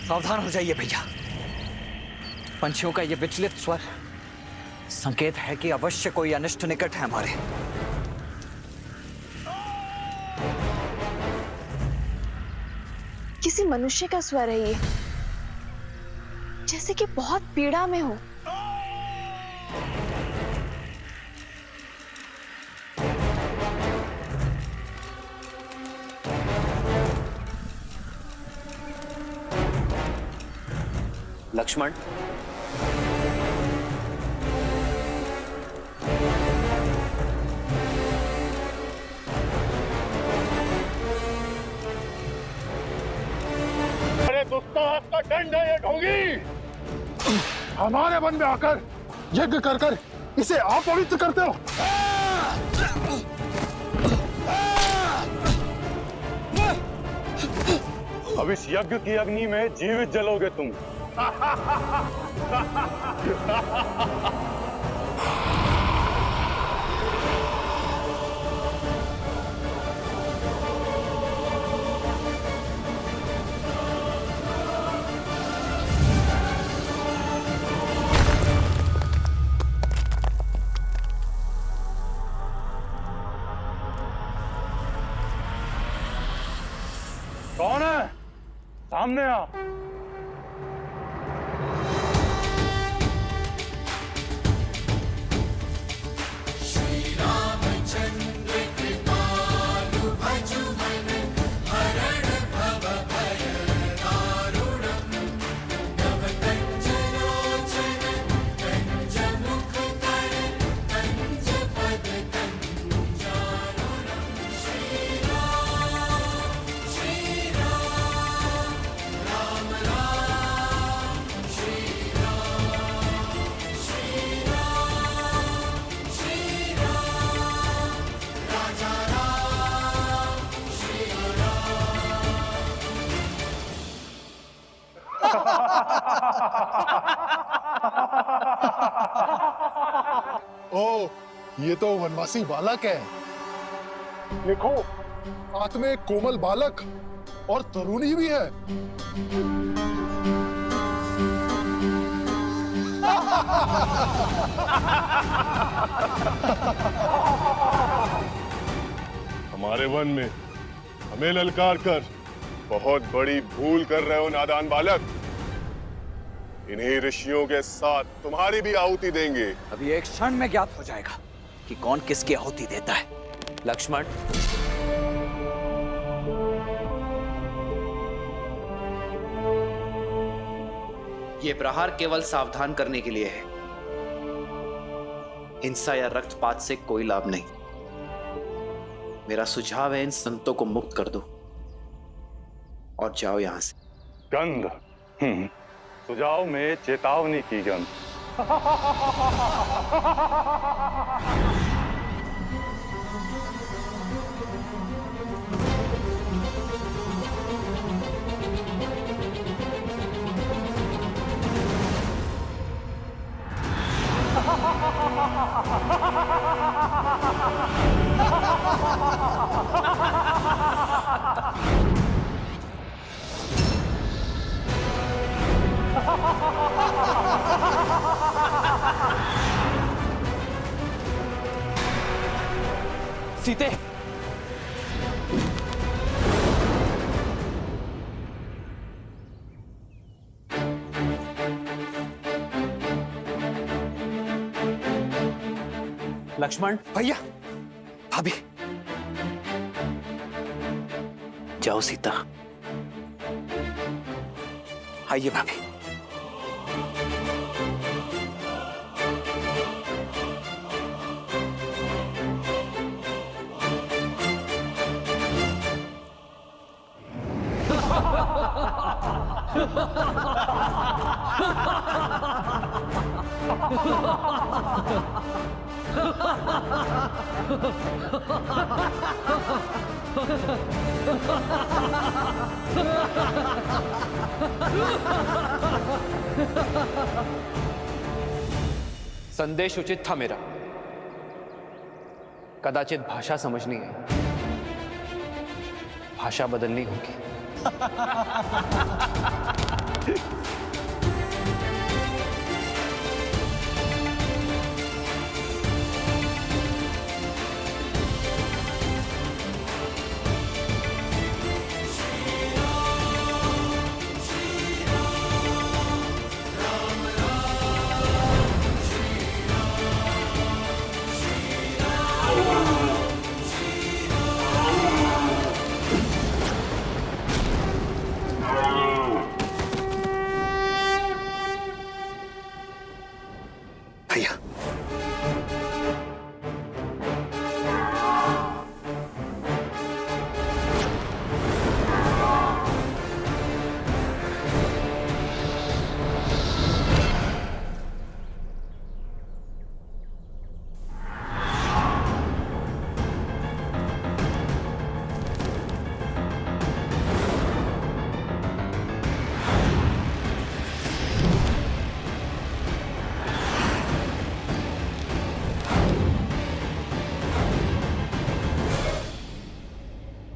सावधान हो जाइए भैया। पंछियों का ये विचलित स्वर संकेत है कि अवश्य कोई अनिष्ट निकट है हमारे। किसी मनुष्य का स्वर है ये, जैसे कि बहुत पीड़ा में हो। लक्ष्मण, अरे दुस्ताद का दंड है ये ढोंगी। हमारे वन में आकर यज्ञ कर कर इसे आप पवित्र करते हो। अब इस यज्ञ की अग्नि में जीवित जलोगे तुम। कौन है? सामने आ। ओ, ये तो वनवासी बालक है। देखो, साथ में एक कोमल बालक और तरुणी भी है। हमारे वन में हमें ललकार कर बहुत बड़ी भूल कर रहे हो नादान बालक। इन्हीं ऋषियों के साथ तुम्हारी भी आहुति देंगे। अभी एक क्षण में ज्ञात हो जाएगा कि कौन किसकी आहुति देता है। लक्ष्मण, ये प्रहार केवल सावधान करने के लिए है। हिंसा या रक्तपात से कोई लाभ नहीं। मेरा सुझाव है इन संतों को मुक्त कर दो और जाओ यहां से। गंध, सुझाव में चेतावनी की गंध। सीते, लक्ष्मण, भैया, भाभी, जाओ सीता। आइए भाभी। संदेश उचित था मेरा। कदाचित भाषा समझनी है, भाषा बदलनी होगी। भैया,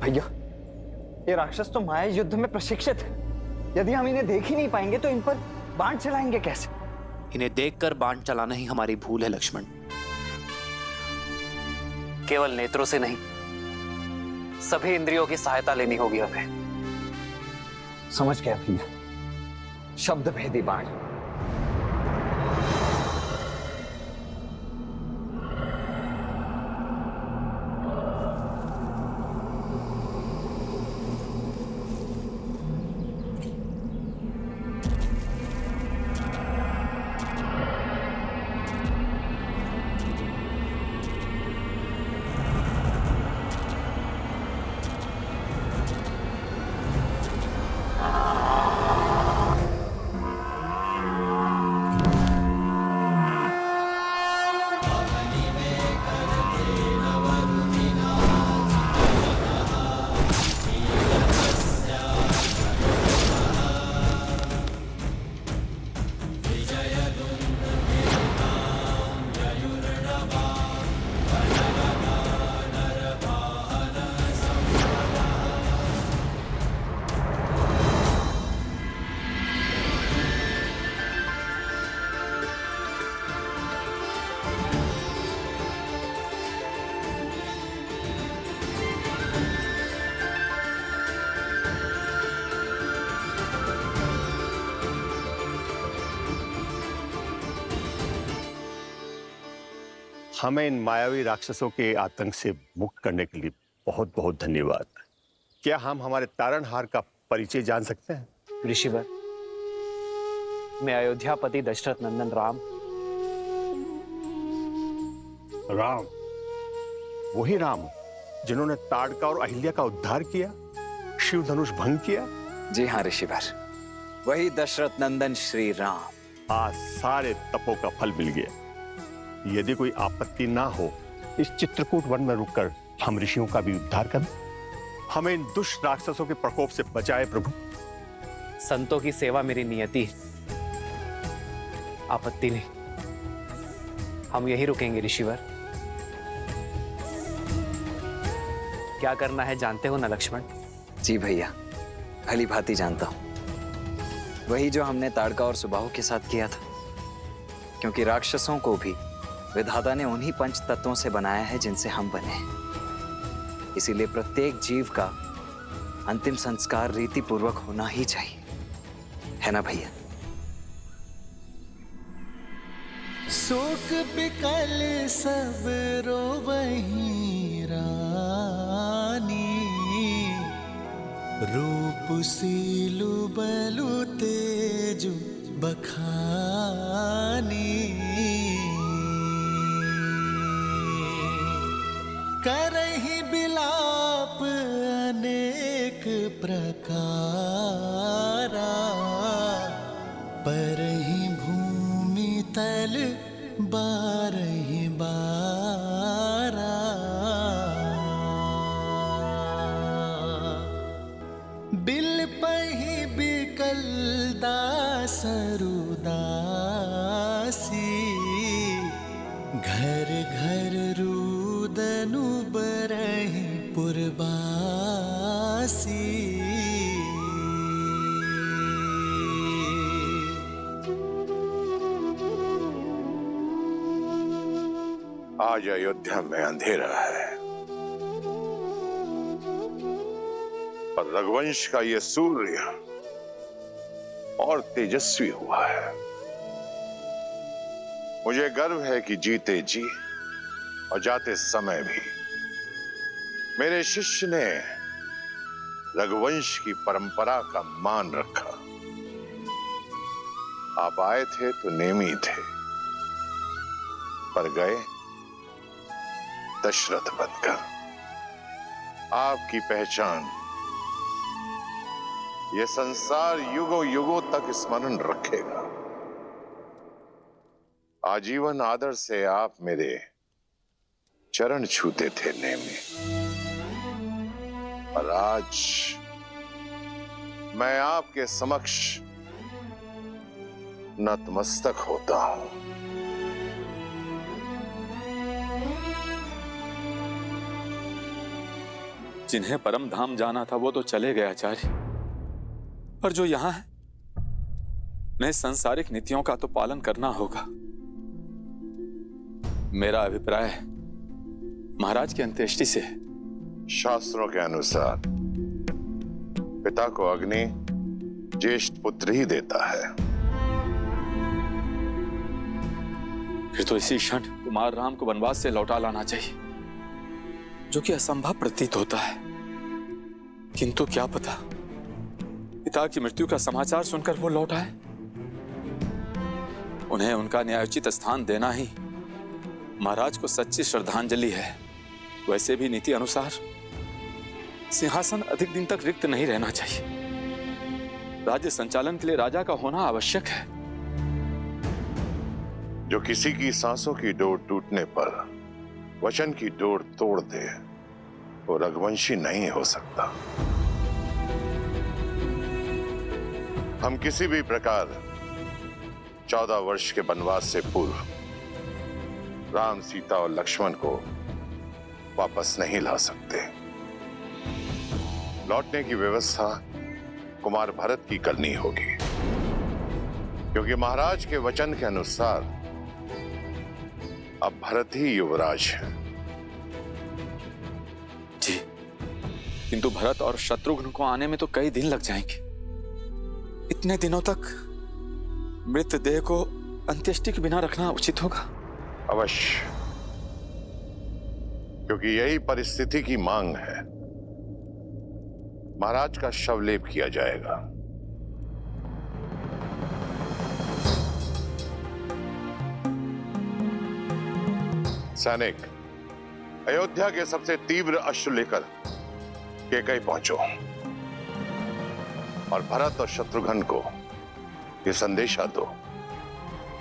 भैया, ये राक्षस तो माया युद्ध में प्रशिक्षित है। यदि हम इन्हें देख ही नहीं पाएंगे तो इन पर बाण चलाएंगे कैसे? इन्हें देखकर बाण चलाना ही हमारी भूल है लक्ष्मण। केवल नेत्रों से नहीं, सभी इंद्रियों की सहायता लेनी होगी हमें। समझ गया भैया, शब्द भेदी बाण। हमें इन मायावी राक्षसों के आतंक से मुक्त करने के लिए बहुत बहुत धन्यवाद। क्या हम हमारे तारणहार का परिचय जान सकते हैं? ऋषिवर, मैं अयोध्यापति दशरथ नंदन राम। राम, वही राम जिन्होंने ताड़का और अहिल्या का उद्धार किया, शिव धनुष भंग किया? जी हाँ ऋषिवर, वही दशरथ नंदन श्री राम। आज सारे तपों का फल मिल गया। यदि कोई आपत्ति ना हो, इस चित्रकूट वन में रुककर हम ऋषियों का भी उद्धार करें। हमें इन दुष्ट राक्षसों के प्रकोप से बचाए प्रभु। संतों की सेवा मेरी नियति है, आपत्ति नहीं। हम यही रुकेंगे ऋषिवर। क्या करना है जानते हो ना लक्ष्मण? जी भैया, भली भांति जानता हूं। वही जो हमने ताड़का और सुबाहु के साथ किया था। क्योंकि राक्षसों को भी विधाता ने उन्हीं पंच तत्वों से बनाया है जिनसे हम बने हैं। इसीलिए प्रत्येक जीव का अंतिम संस्कार रीति पूर्वक होना ही चाहिए, है ना भैया? शोक बिकल सब रोवहीं रानी, रूप सीलु बलु तेजु बखानी। करहि बिलाप अनेक प्रकारा, परहि भूमि तल बारहि बारा। बिलपहि बिकल दासरु दासी, घर घर रुदनु बरहि पुरबासी। आज अयोध्या में अंधेरा है, पर रघुवंश का ये सूर्य और तेजस्वी हुआ है। मुझे गर्व है कि जीते जी और जाते समय भी मेरे शिष्य ने रघुवंश की परंपरा का मान रखा। आप आए थे तो नेमी थे, पर गए दशरथ बनकर। आपकी पहचान ये संसार युगों युगों तक स्मरण रखेगा। आजीवन आदर से आप मेरे चरण छूते थे नेमी, पर आज मैं आपके समक्ष नतमस्तक होता हूं। जिन्हें परम धाम जाना था वो तो चले गए आचार्य, पर जो यहां है उन्हें सांसारिक नीतियों का तो पालन करना होगा। मेरा अभिप्राय महाराज की अंत्येष्टि से है। शास्त्रों के अनुसार पिता को अग्नि ज्येष्ठ पुत्र ही देता है। फिर तो इसी क्षण कुमार राम को वनवास से लौटा लाना चाहिए, जो कि असंभव प्रतीत होता है। किंतु क्या पता पिता की मृत्यु का समाचार सुनकर वो लौट आए। उन्हें उनका न्यायोचित स्थान देना ही महाराज को सच्ची श्रद्धांजलि है। वैसे भी नीति अनुसार सिंहासन अधिक दिन तक रिक्त नहीं रहना चाहिए। राज्य संचालन के लिए राजा का होना आवश्यक है। जो किसी की सांसों की डोर टूटने पर वचन की डोर तोड़ दे, वो रघुवंशी नहीं हो सकता। हम किसी भी प्रकार 14 वर्ष के वनवास से पूर्व राम, सीता और लक्ष्मण को वापस नहीं ला सकते। लौटने की व्यवस्था कुमार भरत की करनी होगी, क्योंकि महाराज के वचन के अनुसार अब भरत ही युवराज है। जी, किंतु भरत और शत्रुघ्न को आने में तो कई दिन लग जाएंगे। इतने दिनों तक मृतदेह को अंत्येष्टि के बिना रखना उचित होगा। अवश्य, क्योंकि यही परिस्थिति की मांग है। महाराज का शवलेप किया जाएगा। सैनिक, अयोध्या के सबसे तीव्र अश्व लेकर कैकई पहुंचो और भरत और शत्रुघ्न को यह संदेशा दो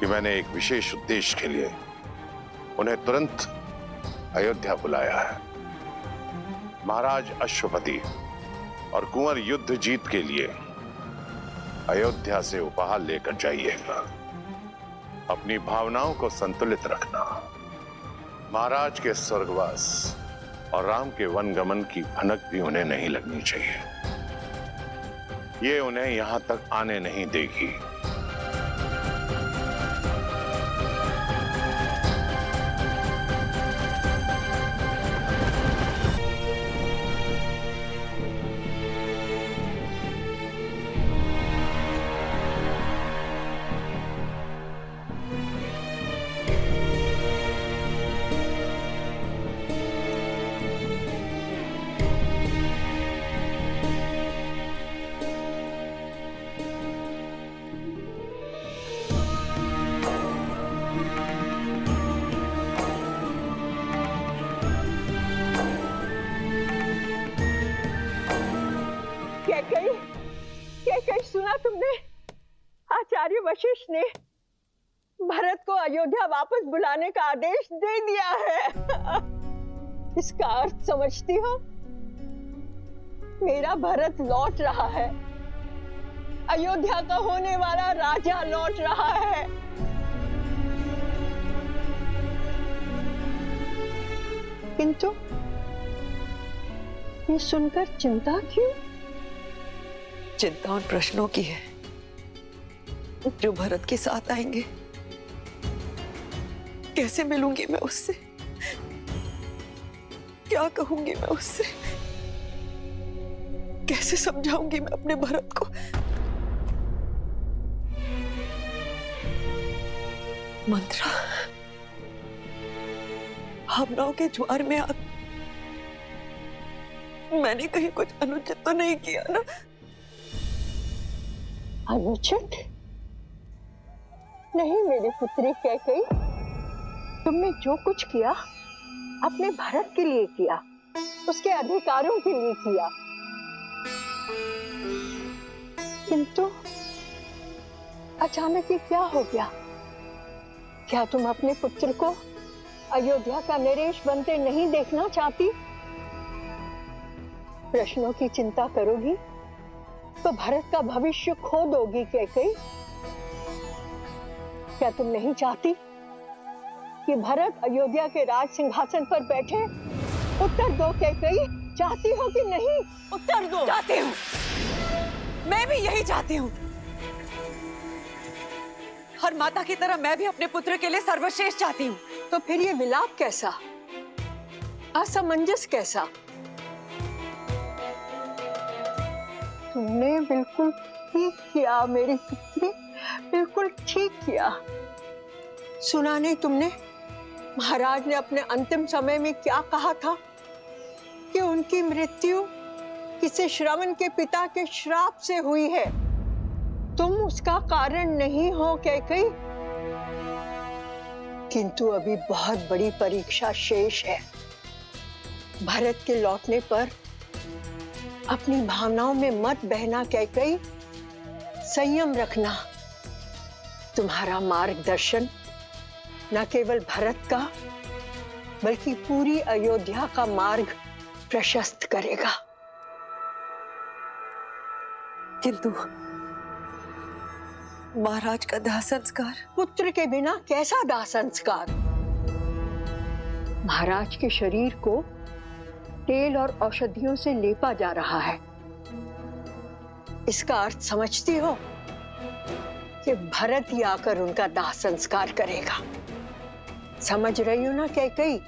कि मैंने एक विशेष उद्देश्य के लिए उन्हें तुरंत अयोध्या बुलाया है। महाराज अश्वपति और कुंवर युद्ध जीत के लिए अयोध्या से उपहार लेकर जाइएगा। अपनी भावनाओं को संतुलित रखना। महाराज के स्वर्गवास और राम के वनगमन की भनक भी उन्हें नहीं लगनी चाहिए। ये उन्हें यहां तक आने नहीं देगी। कैकई सुना तुमने? आचार्य वशिष्ठ ने भरत को अयोध्या वापस बुलाने का आदेश दे दिया है। इसका अर्थ समझती हो? मेरा भरत लौट रहा है। अयोध्या का होने वाला राजा लौट रहा है। किंतु ये सुनकर चिंता क्यों? चिंता उन प्रश्नों की है जो भरत के साथ आएंगे। कैसे मिलूंगी मैं उससे? क्या कहूंगी मैं उससे? कैसे समझाऊंगी मैं अपने भरत को? मंत्रा, भावनाओं के ज्वार में आप, मैंने कहीं कुछ अनुचित तो नहीं किया ना? अनुचित नहीं मेरी पुत्री कैकेयी, तुमने जो कुछ किया अपने भरत के लिए किया, उसके अधिकारों के लिए किया। किंतु अचानक ये क्या हो गया? क्या तुम अपने पुत्र को अयोध्या का नरेश बनते नहीं देखना चाहती? प्रश्नों की चिंता करोगी तो भरत का भविष्य खो दोगी कैकेयी। क्या तुम नहीं चाहती कि भरत अयोध्या के राज सिंहासन पर बैठे? उत्तर दो कैकेयी, चाहती हो कि नहीं? उत्तर दो। चाहती हूँ, मैं भी यही चाहती हूँ। हर माता की तरह मैं भी अपने पुत्र के लिए सर्वश्रेष्ठ चाहती हूँ। तो फिर ये विलाप कैसा, असमंजस कैसा? तुमने बिल्कुल ठीक किया मेरी पुत्री, बिल्कुल ठीक किया। सुना नहीं तुमने महाराज ने अपने अंतिम समय में क्या कहा था कि उनकी मृत्यु किसी श्रवण के पिता के श्राप से हुई है। तुम उसका कारण नहीं हो कैकेयी, किंतु अभी बहुत बड़ी परीक्षा शेष है। भरत के लौटने पर अपनी भावनाओं में मत बहना कैकेयी, संयम रखना। तुम्हारा मार्गदर्शन न केवल भरत का बल्कि पूरी अयोध्या का मार्ग प्रशस्त करेगा। किंतु महाराज का दाह संस्कार? पुत्र के बिना कैसा दाह संस्कार? महाराज के शरीर को तेल और औषधियों से लेपा जा रहा है। इसका अर्थ समझती हो कि भरत ही आकर उनका दाह संस्कार करेगा। समझ रही हो ना कैकेयी?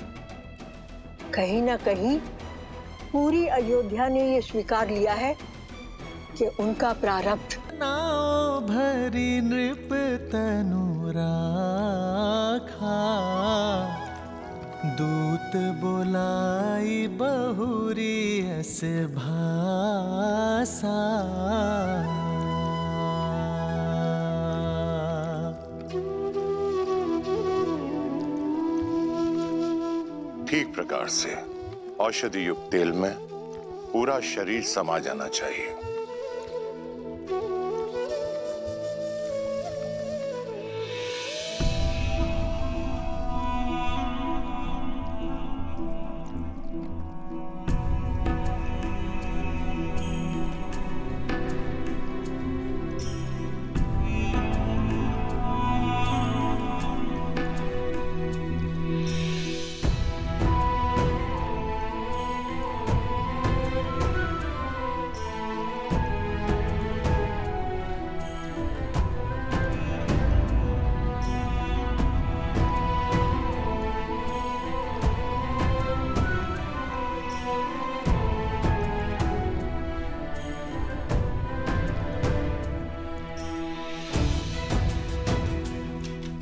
कहीं ना कहीं पूरी अयोध्या ने ये स्वीकार लिया है कि उनका प्रारब्ध। नाव भरी नृप तनु राखा, दूत बोलाई बहुरी अस भाषा। ठीक प्रकार से औषधि युक्त तेल में पूरा शरीर समा जाना चाहिए।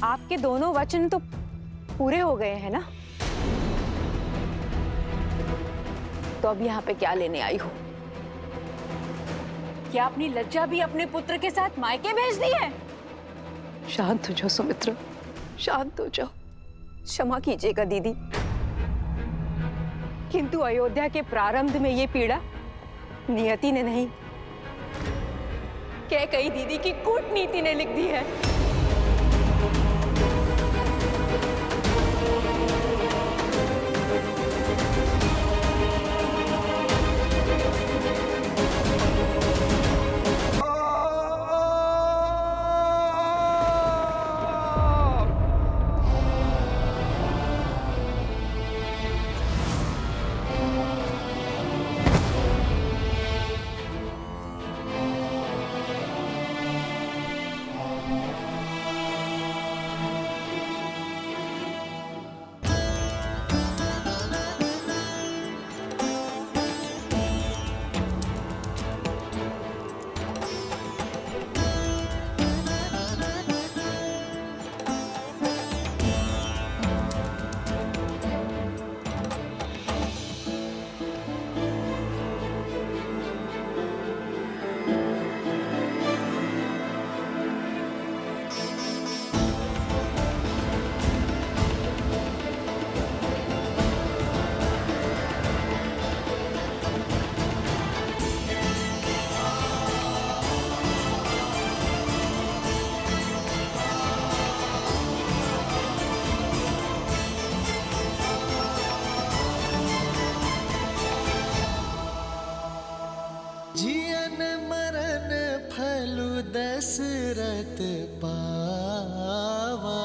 आपके दोनों वचन तो पूरे हो गए हैं ना? तो अब यहाँ पे क्या लेने आई हो? क्या अपनी लज्जा भी अपने पुत्र के साथ मायके भेज दी है? शांत हो जाओ सुमित्रा, शांत हो जाओ। क्षमा कीजिएगा दीदी, किंतु अयोध्या के प्रारंभ में ये पीड़ा नियति ने नहीं, कैकेयी दीदी की कूटनीति ने लिख दी है। जियन मरण फलु दशरथ पावा,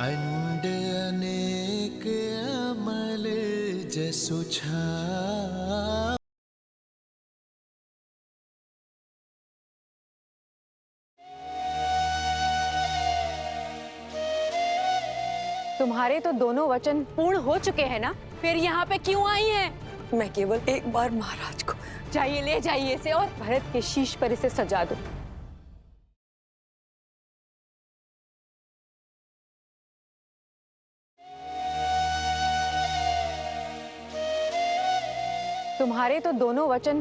अंड अनेक अमल जसु छावा। तुम्हारे तो दोनों वचन पूर्ण हो चुके हैं ना, फिर यहाँ पे क्यों आई हैं? मैं केवल एक बार महाराज को। जाइए, ले जाइए इसे और भरत के शीश पर इसे सजा दो। तुम्हारे तो दोनों वचन